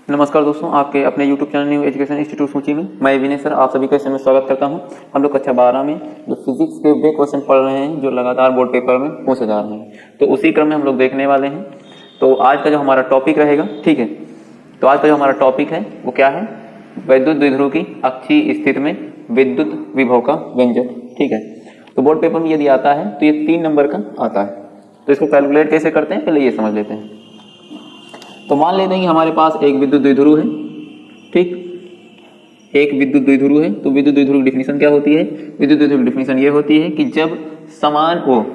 नमस्कार दोस्तों, आपके अपने YouTube channel new education institute सूची में मैं विनय सर आप सभी का इसमें स्वागत करता हूं। हम लोग कक्षा 12 में जो फिजिक्स के वे क्वेश्चन पढ़ रहे हैं जो लगातार बोर्ड पेपर में पूछे जा रहे हैं, तो उसी क्रम में हम लोग देखने वाले हैं। तो आज का जो हमारा टॉपिक रहेगा, ठीक है, तो आज का जो हमारा टॉपिक है वो क्या है? वैद्युत द्विध्रुव की अक्षीय स्थिति में विद्युत विभव का व्यंजक। ठीक है, तो बोर्ड पेपर में यदि आता है तो ये 3 नंबर का आता है। तो इसको कैलकुलेट कैसे करते हैं पहले ये समझ लेते हैं। तो मान लेते हैं कि हमारे पास एक विद्युत द्विध्रुव है, ठीक, एक विद्युत द्विध्रुव है। तो विद्युत द्विध्रुव की डिफिनीशन क्या होती है? विद्युत द्विध्रुव की डिफिनीशन ये होती है कि जब समान हो,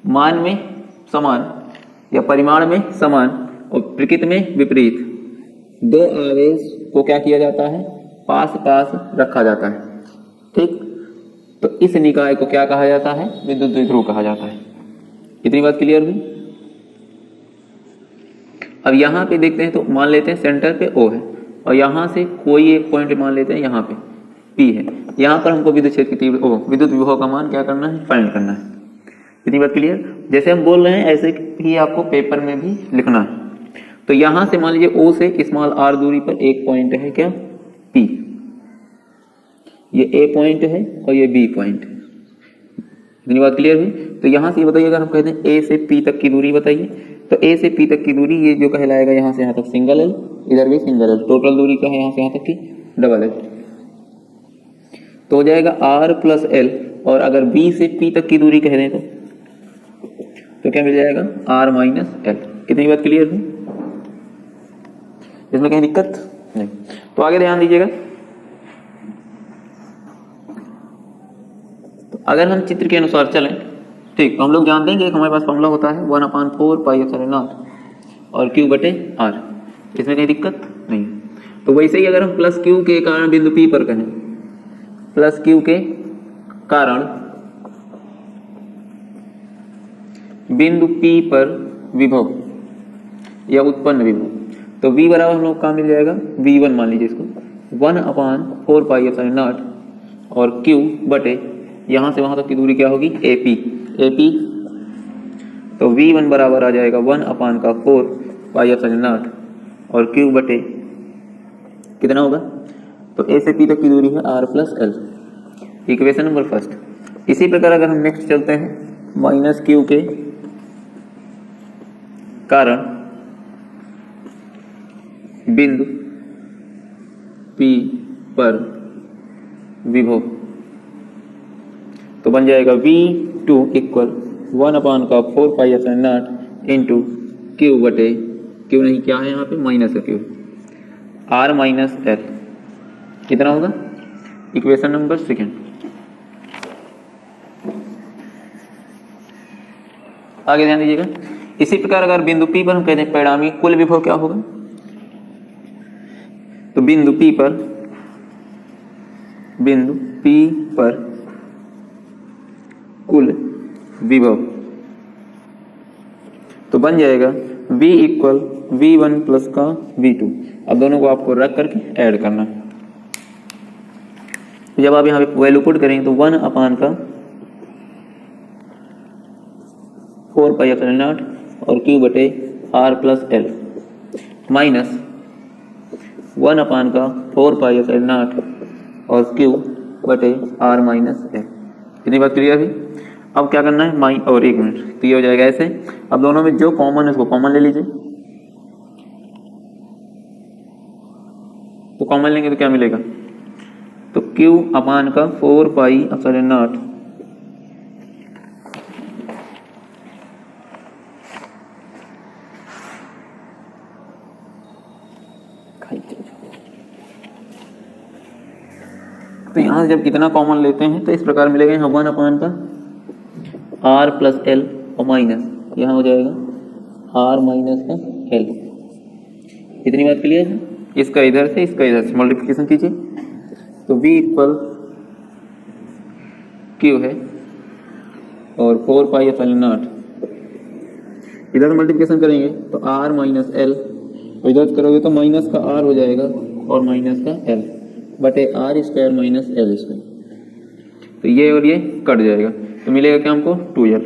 मान में समान या परिमाण में समान और प्रकृति में विपरीत दो आवेश को क्या किया जाता है? पास पास रखा जाता है। ठीक, तो इस निकाय को क्या कहा जाता है? विद्युत द्विध्रुव कहा जाता है। इतनी बात क्लियर हुई? अब यहाँ पे देखते हैं तो मान लेते हैं सेंटर पे O है और यहाँ से कोई एक पॉइंट मान लेते हैं यहाँ पे P है। यहाँ पर हमको विद्युत क्षेत्र की तीव्र विद्युत विभव का मान क्या करना है? फाइंड करना है। इतनी बात क्लियर? जैसे हम बोल रहे हैं ऐसे ही आपको पेपर में भी लिखना है। तो यहाँ से मान लीजिए O से स्मॉल r दूरी पर एक पॉइंट है क्या? P। ये A पॉइंट है और ये B पॉइंट है। इतनी बात क्लियर हुई? तो यहाँ से ये बताइए, अगर हम कहते हैं A से P तक की दूरी बताइए, तो A से P तक की दूरी ये जो कहलाएगा यहाँ से यहाँ तक सिंगल एल, इधर भी सिंगल एल, टोटल दूरी क्या है यहाँ से यहाँ तक की? Double L. तो हो जाएगा R प्लस एल। और अगर B से P तक की दूरी कह दें तो क्या मिल जाएगा? R minus L. कितनी बात क्लियर हुई? इसमें कहीं दिक्कत नहीं। तो आगे ध्यान दीजिएगा। तो अगर हम चित्र के अनुसार चलें, ठीक, तो हम लोग जानते हैं कि एक हमारे पास फॉर्मूला होता है 1/4 पाई एप्सिलॉन नॉट और Q बटे R। इसमें कहीं दिक्कत नहीं। तो वैसे ही अगर हम प्लस Q के कारण बिंदु P पर कहें, प्लस Q के कारण बिंदु P पर विभव या उत्पन्न विभव, तो V बराबर हम लोग का मिल जाएगा V1, मान लीजिए इसको 1/4 पाई एप्सिलॉन नॉट और Q बटे यहां से वहां तक की दूरी क्या होगी? AP। तो V1 बराबर आ जाएगा 1/4 पाई एप्सिलॉन नॉट और Q बटे कितना होगा? तो A से P तक की दूरी है R plus L. Equation number first. इसी प्रकार अगर हम नेक्स्ट चलते हैं, माइनस Q के कारण बिंदु P पर विभव, तो बन जाएगा V2 equal 1/4 pi epsilon not into Q बटे Q नहीं क्या है यहाँ पे? Minus Q, R minus L. कितना होगा? Equation number second. आगे ध्यान दीजिएगा। इसी प्रकार अगर बिंदु P पर हम कहते हैं परिणामी कुल विभव क्या होगा? तो बिंदु P पर कुल विभव, तो बन जाएगा V इक्वल V1 प्लस का V2। अब दोनों को आपको रख करके ऐड करना है। जब आप यहाँ पे वैल्यू पुट करेंगे तो 1/4 पाई एप्सिलॉन नॉट और Q बटे R plus L minus 1/4 pi epsilon not और Q बटे R माइनस एल। इतनी बात क्लियर है? अब क्या करना है? माइन और एक मिनट, तो ये हो जाएगा ऐसे। अब दोनों में जो कॉमन है उसको कॉमन ले लीजिए। तो कॉमन लेंगे तो क्या मिलेगा? तो Q/4 पाई एप्सिलॉन नॉट तो यहां से जब कितना कॉमन लेते हैं तो इस प्रकार मिलेगा यहाँ 1/R प्लस एल और माइनस यहाँ हो जाएगा R माइनस का एल। इतनी बात क्लियर है? इसका इधर से इसका इधर से मल्टीप्लिकेशन कीजिए तो V इक्वल Q है और 4 पाई एप्सिलॉन नॉट, इधर से मल्टीप्लिकेशन करेंगे तो R माइनस एल, इधर करोगे तो माइनस का R हो जाएगा और माइनस का एल बटे R square minus L square. तो ये और ये कट जाएगा तो मिलेगा क्या हमको? 2L।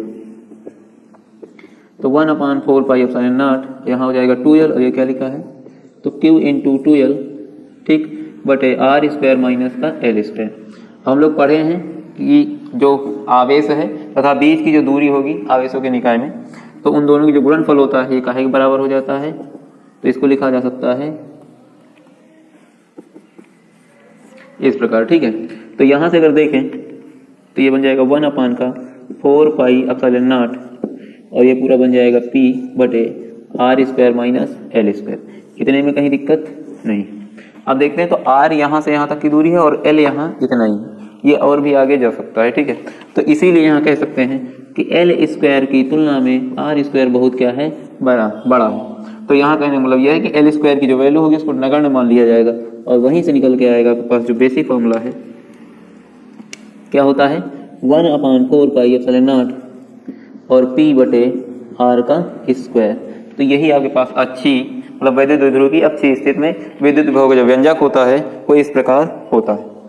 तो 1/4 पाई एप्सिलॉन नॉट यहाँ हो जाएगा 2L और ये क्या लिखा है? तो Q इंटू 2L, ठीक, बटे आर स्क्वायर माइनस का एल स्क्वायर। हम लोग पढ़े हैं कि जो आवेश है तथा बीच की जो दूरी होगी आवेशों के निकाय में, तो उन दोनों की जो गुणनफल होता है ये काहे के बराबर हो जाता है। तो इसको लिखा जा सकता है इस प्रकार, ठीक है। तो यहाँ से अगर देखें तो ये बन जाएगा 1/4 पाई एप्सिलॉन नॉट, और ये पूरा बन जाएगा P बटे R square minus L square. इतने में कहीं दिक्कत नहीं। अब देखते हैं तो R यहाँ से यहाँ तक की दूरी है और L यहाँ इतना ही, ये और भी आगे जा सकता है, ठीक है। तो इसीलिए यहाँ कह सकते हैं कि L स्क्वायर की तुलना में R स्क्वायर बहुत क्या है, बड़ा है। तो यहाँ कहने का मतलब यह है कि L स्क्वायर की जो वैल्यू होगी उसको नगण्य मान लिया जाएगा, और वहीं से निकल के आएगा आपके पास जो बेसिक फॉर्मूला है, क्या होता है 1/4 पाई एप्सिलॉन नॉट और P बटे R का स्क्वायर। तो यही आपके पास अच्छी मतलब वैद्युत द्विध्रुव की अच्छी स्थिति में विद्युत विभव का जो व्यंजक होता है वो इस प्रकार होता है।